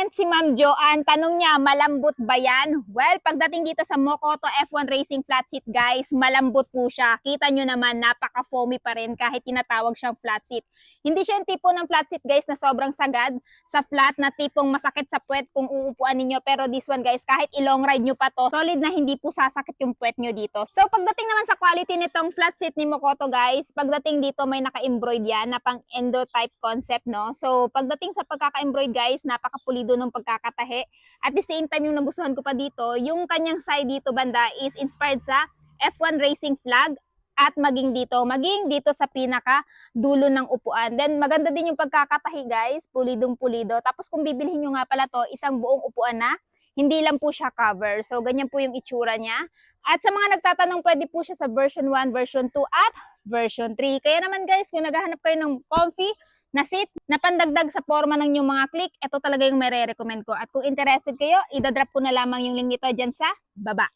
Nag-comment si Ma'am Joanne, tanong niya, malambot ba yan? Well, pagdating dito sa Mokoto F1 Racing flat seat guys, malambot po siya. Kita nyo naman, napaka-foamy pa rin kahit tinatawag siyang flat seat. Hindi siya yung tipo ng flat seat guys na sobrang sagad sa flat na tipong masakit sa puwet kung uupuan ninyo. Pero this one guys, kahit i-long ride nyo pa to, solid na hindi po sasakit yung puwet nyo dito. So pagdating naman sa quality nitong flat seat ni Mokoto guys, pagdating dito may naka-embroid yan na pang endo type concept, no? So pagdating sa pagkaka-embroid guys, napakapulido ng pagkakatahi. At the same time, yung nagustuhan ko pa dito, yung kanyang side dito banda is inspired sa F1 Racing flag at maging dito sa pinaka dulo ng upuan. Then maganda din yung pagkakatahi guys, pulidong pulido. Tapos kung bibilhin nyo nga pala to, isang buong upuan na, hindi lang po siya cover. So ganyan po yung itsura niya. At sa mga nagtatanong, pwede po siya sa version 1, version 2 at version 3. Kaya naman guys, kung naghahanap kayo ng comfy na seat na pandagdag sa forma ng inyong mga click, ito talaga yung may re-recommend ko. At kung interested kayo, idadrop ko na lamang yung link nito dyan sa baba.